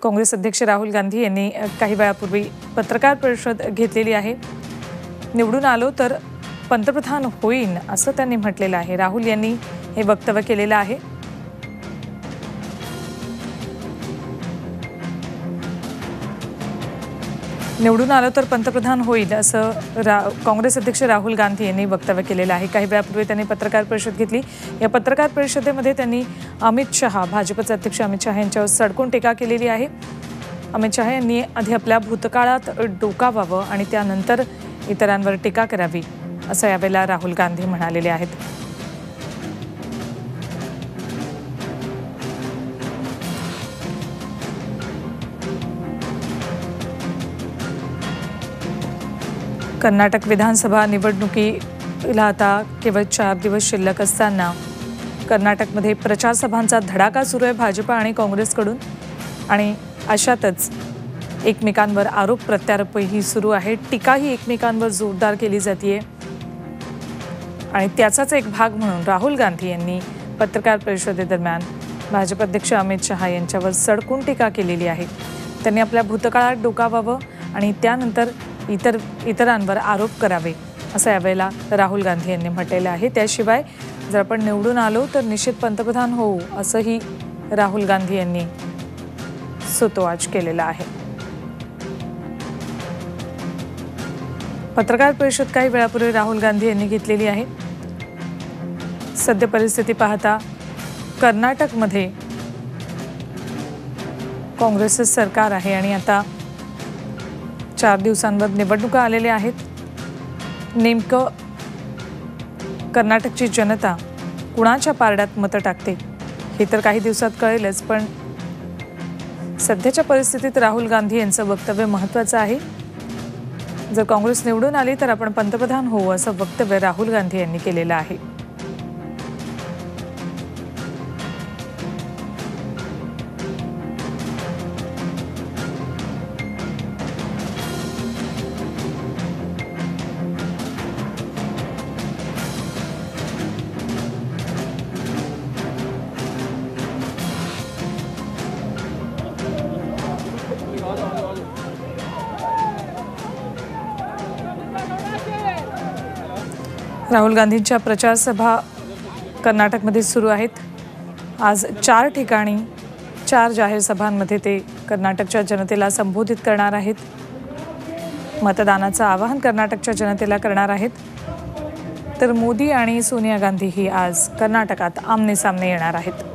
काँग्रेस अध्यक्ष राहुल गांधी यांनी काही वेळापूर्वी पत्रकार परिषद घेतलेली आहे। निवडून आलो तर पंतप्रधान होईन असं त्यांनी म्हटलेलं आहे। राहुल यांनी हे वक्तव्य केलेलं आहे। निवडून आलो तर पंतप्रधान होईल असं काँग्रेस अध्यक्ष राहुल गांधी यांनी वक्तव्य केलेलं आहे। काही वेळापूर्वी त्यांनी पत्रकार परिषद घेतली। या पत्रकार परिषदेमध्ये त्यांनी अमित शहा, भाजपचे अध्यक्ष अमित शहा यांच्यावर सडकून टीका केलेली आहे। अमित शहा यांनी आधी आपल्या भूतकाळात डोकावावं आणि त्यानंतर इतरांवर टीका करावी असं यावेळेला राहुल गांधी म्हणालेले आहेत। कर्नाटक विधानसभा निवडणुकीला आता केवळ 4 दिवस शिल्लक असताना कर्नाटकमध्ये प्रचार सभांचा धडाका सुरू आहे भाजप आणि काँग्रेसकडून आणि अशातच एकमेकांवर आरोप प्रत्यारोपही सुरू आहे। टीकाही एकमेकांवर जोरदार केली जाते आणि त्याचाच एक भाग म्हणून राहुल गांधी यांनी पत्रकार परिषदेदरम्यान भाजप अध्यक्ष अमित शहा यांच्यावर सडकून टीका केलेली आहे। त्यांनी आपल्या भूतकाळात डोकावावं आणि त्यानंतर इतरांवर आरोप करावे असं यावेळेला राहुल गांधी यांनी म्हटलेलं आहे। त्याशिवाय जर आपण निवडून आलो तर निश्चित पंतप्रधान होऊ असंही राहुल गांधी यांनी सुतोवाच केलेला आहे। पत्रकार परिषद काही वेळापूर्वी राहुल गांधी यांनी घेतलेली आहे। सध्या परिस्थिती पाहता कर्नाटकमध्ये काँग्रेसचे सरकार आहे आणि आता 4 दिवसांवर निवडणुका आलेल्या आहेत। नेमकं कर्नाटकची जनता कुणाच्या पारड्यात मतं टाकते हे तर काही दिवसात कळेलच, पण सध्याच्या परिस्थितीत राहुल गांधी यांचं वक्तव्य महत्त्वाचं आहे। जर काँग्रेस निवडून आली तर आपण पंतप्रधान होऊ असं वक्तव्य राहुल गांधी यांनी केलेलं आहे। राहुल गांधींच्या प्रचार सभा कर्नाटकमध्ये सुरू आहेत। आज 4 ठिकाणी 4 जाहीर सभांमध्ये ते कर्नाटकच्या जनतेला संबोधित करणार आहेत। मतदानाचं आवाहन कर्नाटकच्या जनतेला करणार आहेत। तर मोदी आणि सोनिया गांधी ही आज कर्नाटकात आमने सामने येणार आहेत।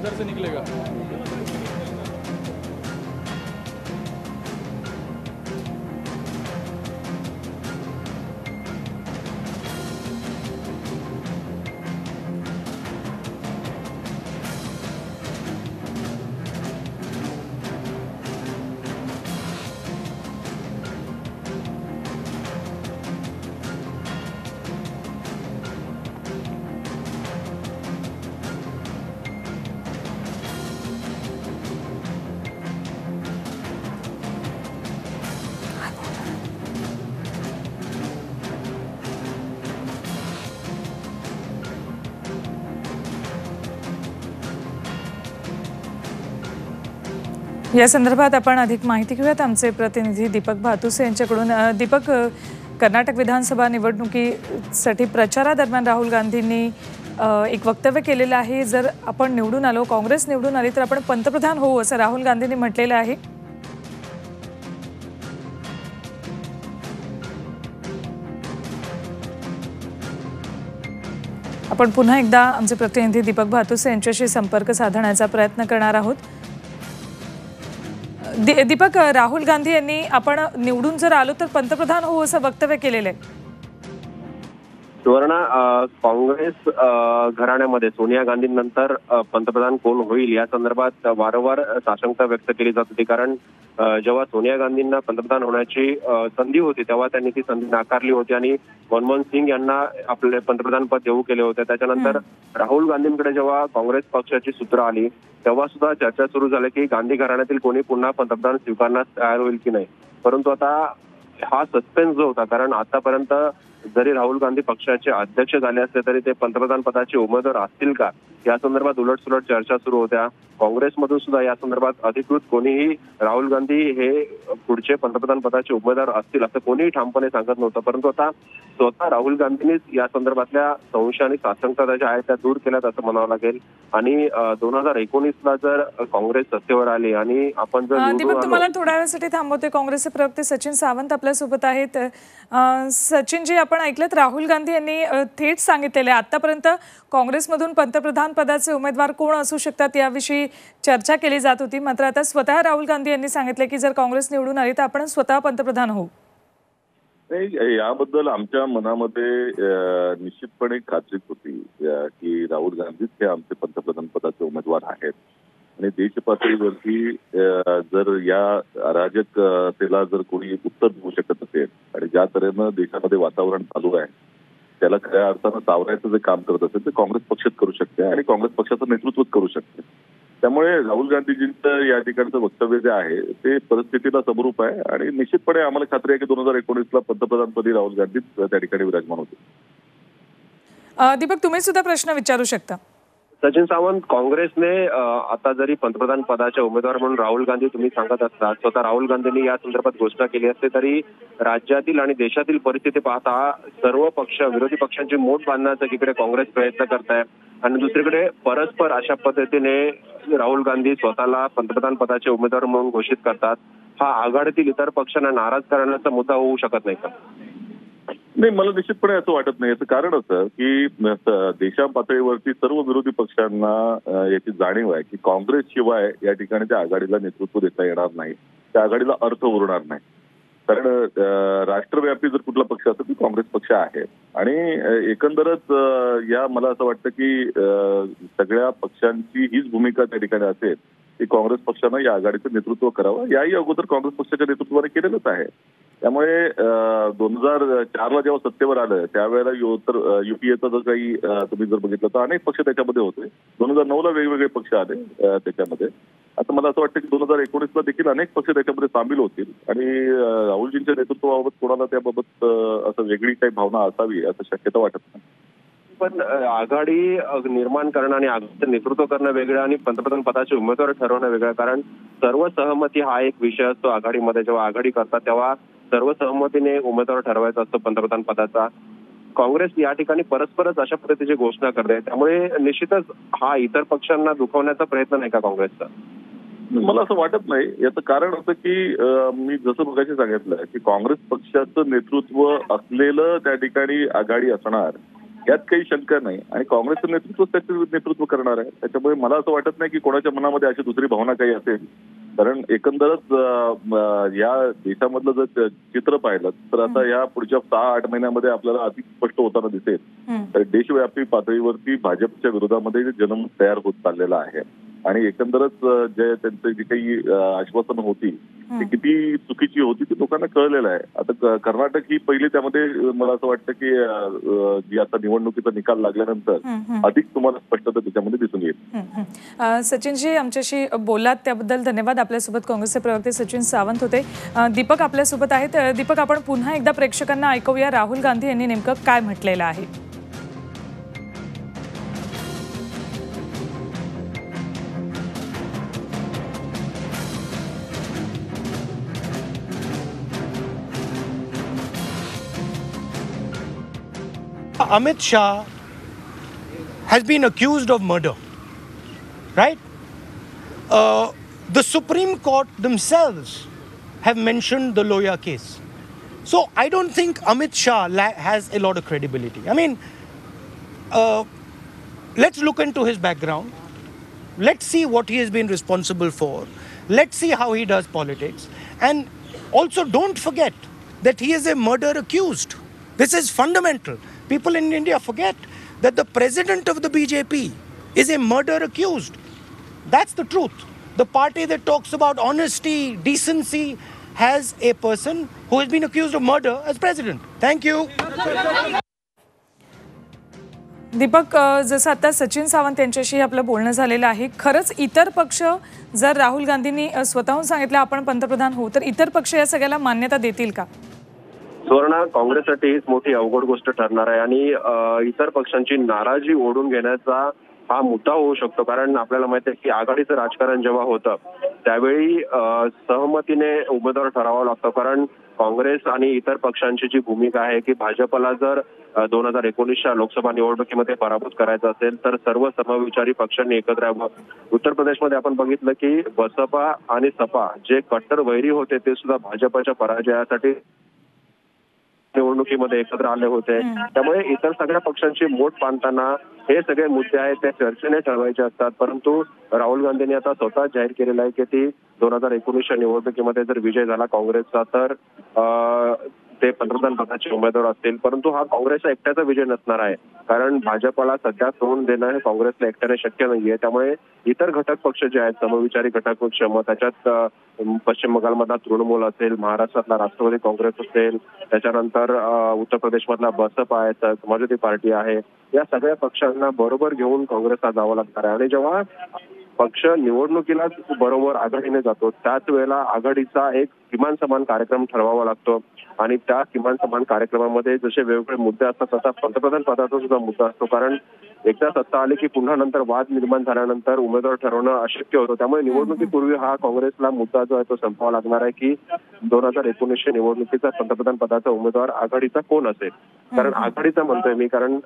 इधर से निकलेगा। या संदर्भात आपण अधिक माहिती घेऊयात आमचे प्रतिनिधी दीपक भातुसे यांच्याकडून। दीपक, कर्नाटक विधानसभा निवडणुकीसाठी प्रचारादरम्यान राहुल गांधींनी एक वक्तव्य केलेलं आहे। जर आपण निवडून आलो, काँग्रेस निवडून आली तर आपण पंतप्रधान होऊ असं राहुल गांधींनी म्हटलेलं आहे। आपण पुन्हा एकदा आमचे प्रतिनिधी दीपक भातुसे यांच्याशी संपर्क साधण्याचा प्रयत्न करणार आहोत। दीपक, राहुल गांधी यांनी आपण निवडून जर आलो तर पंतप्रधान होऊ असं वक्तव्य केलेलं आहे। सुवर्णा, काँग्रेस घराण्यामध्ये सोनिया गांधींनंतर पंतप्रधान कोण होईल या संदर्भात वारंवार साशंकता व्यक्त केली जात होती. कारण जेव्हा सोनिया गांधींना पंतप्रधान होण्याची संधी होती तेव्हा त्यांनी ती संधी नाकारली होती आणि मनमोहन सिंग यांना आपले पंतप्रधान पद देऊ केले होते. त्याच्यानंतर राहुल गांधींकडे जेव्हा काँग्रेस पक्षाची सूत्र आली तेव्हा सुद्धा चर्चा सुरू झाली की गांधी घराण्यातील कोणी पुन्हा पंतप्रधान स्वीकारण्यास तयार होईल की नाही. परंतु आता हा सस्पेन्स जो होता, कारण आतापर्यंत जरी राहुल गांधी पक्षाचे अध्यक्ष झाले असले तरी ते पंतप्रधान पदाचे उमेदवार असतील का या संदर्भात उलटसुलट चर्चा सुरू होत्या. काँग्रेसमधून सुद्धा या संदर्भात अधिकृत कोणीही राहुल गांधी हे पुढचे पंतप्रधान पदाचे उमेदवार असतील असं कोणीही ठामपणे सांगत नव्हतं. परंतु आता स्वतः राहुल गांधींनीच या संदर्भातल्या संशय आणि साशंकता ज्या आहेत त्या दूर केल्यात असं म्हणावं लागेल. आणि 2019ला जर काँग्रेस सत्तेवर आली आणि आपण जर दीपक, तुम्हाला थोड्या वेळासाठी थांबवते. काँग्रेसचे प्रवक्ते सचिन सावंत आपल्यासोबत आहेत. सचिनजी, आपण ऐकलं राहुल गांधी यांनी थेट सांगितलेले आतापर्यंत काँग्रेसमधून पंतप्रधान पदाचे उमेदवार कोण असू शकतात याविषयी चर्चा केली जात होती. मात्र आता स्वतः राहुल गांधी यांनी सांगितले की जर काँग्रेस निवडून आली तर आपण स्वतः पंतप्रधान होऊ. याबद्दल आमच्या मनामध्ये निश्चितपणे खात्रीच होती की राहुल गांधीच हे आमचे पंतप्रधान पदाचे उमेदवार आहेत. आणि देश पातळीवरती जर या अराजकतेला जर कोणी उत्तर देऊ शकत असेल आणि ज्या तऱ्हेनं देशामध्ये वातावरण चालू आहे त्याला खऱ्या अर्थानं सावरायचं जे काम करत असेल ते काँग्रेस पक्षच करू शकते आणि काँग्रेस पक्षाचं नेतृत्वच करू शकते. त्यामुळे राहुल गांधीजींचं या ठिकाणचं वक्तव्य जे आहे ते परिस्थितीला समरूप आहे आणि निश्चितपणे आम्हाला खात्री आहे की 2019ला पंतप्रधानपदी राहुल गांधीच त्या ठिकाणी विराजमान होते. दीपक, तुम्ही सुद्धा प्रश्न विचारू शकता. सचिन सावंत, काँग्रेसने आता जरी पंतप्रधान पदाचे उमेदवार म्हणून राहुल गांधी तुम्ही सांगत असतात, स्वतः राहुल गांधींनी या संदर्भात घोषणा केली असते तरी राज्यातील आणि देशातील परिस्थिती पाहता सर्व पक्ष विरोधी पक्षांची मोठ बांधण्याचा एकीकडे काँग्रेस प्रयत्न करत आहे आणि दुसरीकडे परस्पर अशा पद्धतीने राहुल गांधी स्वतःला पंतप्रधान पदाचे उमेदवार म्हणून घोषित करतात. हा आघाडीतील इतर पक्षांना नाराज करण्याचा मुद्दा होऊ शकत नाही का? नाही, मला निश्चितपणे असं वाटत नाही. याचं कारण असं की देशा पातळीवरती सर्व विरोधी पक्षांना याची जाणीव आहे की काँग्रेसशिवाय या ठिकाणी त्या आघाडीला नेतृत्व देता येणार नाही, त्या आघाडीला अर्थ उरणार नाही. कारण राष्ट्रव्यापी जर कुठला पक्ष असेल तर काँग्रेस पक्ष आहे आणि एकंदरच या मला असं वाटतं की सगळ्या पक्षांची हीच भूमिका त्या ठिकाणी असेल की काँग्रेस पक्षानं या आघाडीचं नेतृत्व करावं. याही अगोदर काँग्रेस पक्षाच्या नेतृत्वाने केलेलंच आहे. त्यामुळे 2004ला जेव्हा सत्तेवर आलं त्यावेळेला युपीएचा जर काही तुम्ही जर बघितलं तर अनेक पक्ष त्याच्यामध्ये होते. 2009ला वेगवेगळे पक्ष आले त्याच्यामध्ये. आता मला असं वाटतं की 2019ला देखील अनेक पक्ष त्याच्यामध्ये सामील होतील आणि राहुलजींच्या नेतृत्वाबाबत कोणाला त्याबाबत असं वेगळी काही भावना असावी असं शक्यता वाटत नाही. पण आघाडी निर्माण करणं आणि आघाडीचं नेतृत्व करणं वेगळं आणि पंतप्रधान पदाचे उमेदवार ठरवणं वेगळं. कारण सर्व सहमती हा एक विषय असतो आघाडीमध्ये. जेव्हा आघाडी करतात तेव्हा सर्व सहमतीने उमेदवार ठरवायचा असतो पंतप्रधान पदाचा. काँग्रेस या ठिकाणी परस्परच अशा पद्धतीची घोषणा करते, त्यामुळे निश्चितच हा इतर पक्षांना दुखवण्याचा प्रयत्न नाही का काँग्रेसचा? मला असं वाटत नाही. याचं कारण असं की मी जसं मगाशी सांगितलं की काँग्रेस पक्षाचं नेतृत्व असलेलं त्या ठिकाणी आघाडी असणार यात काही शंका नाही आणि काँग्रेसचं नेतृत्व त्याचं नेतृत्व करणार आहे. त्याच्यामुळे मला असं वाटत नाही की कोणाच्या मनामध्ये अशी दुसरी भावना काही असेल. कारण एकंदरच या देशामधलं जर चित्र पाहिलं तर आता या पुढच्या 6-8 महिन्यामध्ये आपल्याला अधिक स्पष्ट होताना दिसेल तर देशव्यापी पातळीवरती भाजपच्या विरोधामध्ये जनमत तयार होत चाललेलं आहे आणि एकंदरच जे त्यांची जी काही आश्वासनं होती ती किती चुकीची होती ती लोकांना कळलेलं आहे. आता कर्नाटक ही पहिली त्यामध्ये मला असं वाटतं की जी आता निवडणुकीचा निकाल लागल्यानंतर अधिक तुम्हाला स्पष्टता त्याच्यामध्ये दिसून येईल. सचिनजी, आमच्याशी बोलात त्याबद्दल धन्यवाद. आपल्यासोबत काँग्रेसचे प्रवक्ते सचिन सावंत होते. दीपक आपल्यासोबत आहेत. दीपक, आपण पुन्हा एकदा प्रेक्षकांना ऐकूया राहुल गांधी यांनी नेमकं काय म्हटलेलं आहे. Amit Shah has been accused of murder, right? The Supreme Court themselves have mentioned the Loya case. So I don't think Amit Shah has a lot of credibility. I mean, let's look into his background. Let's see what he has been responsible for. Let's see how he does politics. And also don't forget that he is a murder accused. This is fundamental. People in India forget that the president of the BJP is a murder accused. That's the truth. The party that talks about honesty, decency, has a person who has been accused of murder as president. Thank you. Deepak, जसं आता सचिन सावंत यांच्याशी आपलं बोलणं झालेलं आहे, खरंच इतर पक्ष जर राहुल गांधींनी स्वतःहून सांगितलं आपण पंतप्रधान होऊ, तर इतर पक्ष या सगळ्याला मान्यता देतील का? सुवर्ण, काँग्रेससाठी हीच मोठी अवघड गोष्ट ठरणार आहे आणि इतर पक्षांची नाराजी ओढून घेण्याचा हा मुद्दा होऊ शकतो. कारण आपल्याला माहिती आहे की आघाडीचं राजकारण जेव्हा होतं त्यावेळी सहमतीने उमेदवार ठरावा लागतो. कारण काँग्रेस आणि इतर पक्षांची जी भूमिका आहे की भाजपला जर 2019च्या लोकसभा निवडणुकीमध्ये पराभूत करायचं असेल तर सर्व समविचारी पक्षांनी एकत्र यावं. उत्तर प्रदेशमध्ये आपण बघितलं की बसपा आणि सपा जे कट्टर वैरी होते ते सुद्धा भाजपच्या पराजयासाठी निवडणुकीमध्ये एकत्र आले होते. त्यामुळे इतर सगळ्या पक्षांची मोठ बांधताना हे सगळे मुद्दे आहेत ते चर्चेने ठरवायचे असतात. परंतु राहुल गांधींनी आता स्वतः जाहीर केलेलं आहे की ती 2019च्या निवडणुकीमध्ये जर विजय झाला काँग्रेसचा तर ते पंतप्रधान पदाचे उमेदवार असतील. परंतु हा काँग्रेसचा एकट्याचा विजय नसणार आहे. कारण भाजपला सध्या तोंड देणं हे काँग्रेसला एकट्याने शक्य नाहीये. त्यामुळे इतर घटक पक्ष जे आहेत समविचारी घटक पक्ष, मग त्याच्यात पश्चिम बंगालमधला तृणमूल असेल, महाराष्ट्रातला राष्ट्रवादी काँग्रेस असेल, त्याच्यानंतर उत्तर प्रदेशमधला बसपा आहे, समाजवादी पार्टी आहे, या सगळ्या पक्षांना बरोबर घेऊन काँग्रेसला जावं लागणार आहे. आणि जेव्हा पक्ष निवडणुकीलाच बरोबर आघाडीने जातो त्याच वेळेला आघाडीचा एक किमान समान कार्यक्रम ठरवावा लागतो. आणि त्या किमान समान कार्यक्रमामध्ये जसे वेगवेगळे मुद्दे असतात तसा पंतप्रधान पदाचा सुद्धा मुद्दा असतो. कारण एकदा सत्ता आली की पुन्हा नंतर वाद निर्माण झाल्यानंतर उमेदवार ठरवणं अशक्य होतं. त्यामुळे निवडणुकीपूर्वी हा काँग्रेसला मुद्दा जो आहे तो संपवावा लागणार आहे की 2019च्या निवडणुकीचा पंतप्रधान पदाचा उमेदवार आघाडीचा कोण असेल. कारण आघाडीचा म्हणतोय मी, कारण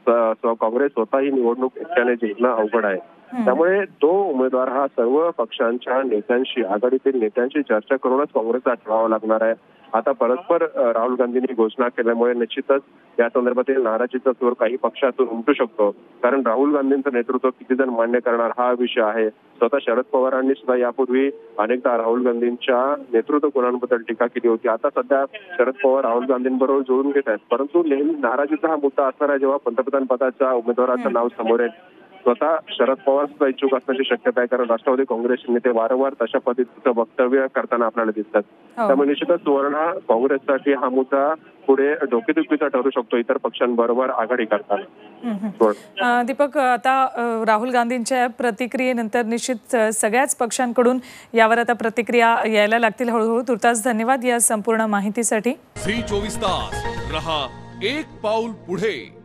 काँग्रेस स्वतःही निवडणूक एकट्याने जिंकणं अवघड आहे. त्यामुळे तो उमेदवार हा सर्व पक्षांच्या नेत्यांशी, आघाडीतील नेत्यांशी चर्चा करूनच काँग्रेसला ठरवावा लागणार आहे. आता परस्पर राहुल गांधींनी घोषणा केल्यामुळे निश्चितच या संदर्भातील नाराजीचा सूर काही पक्षातून उमटू शकतो. कारण राहुल गांधींचं नेतृत्व किती जण मान्य करणार हा विषय आहे. स्वतः शरद पवारांनी सुद्धा यापूर्वी अनेकदा राहुल गांधींच्या नेतृत्व गुणांबद्दल टीका केली होती. आता सध्या शरद पवार राहुल गांधींबरोबर जोडून घेत आहेत. परंतु नेहमी नाराजीचा हा मुद्दा असणार आहे जेव्हा पंतप्रधान पदाच्या उमेदवाराचं नाव समोर येईल. स्वतः शरद पवार सुद्धा इच्छुक असण्याची शक्यता आहे. कारण राष्ट्रवादी काँग्रेसचे नेते वारंवार तशा पद्धतीचं वक्तव्य करताना आपल्याला दिसतात. त्यामुळे निश्चितच सुवर्ण काँग्रेससाठी हा मुद्दा पुढे डोकेदुखीचा ठरू शकतो इतर पक्षांबरोबर आघाडी करताना. दीपक, आता राहुल गांधींच्या प्रतिक्रियेनंतर निश्चित सगळ्याच पक्षांकडून यावर आता प्रतिक्रिया यायला लागतील हळूहळू. तुर्तास धन्यवाद या संपूर्ण माहितीसाठी. झी 24 तास रहा एक पाऊल पुढे.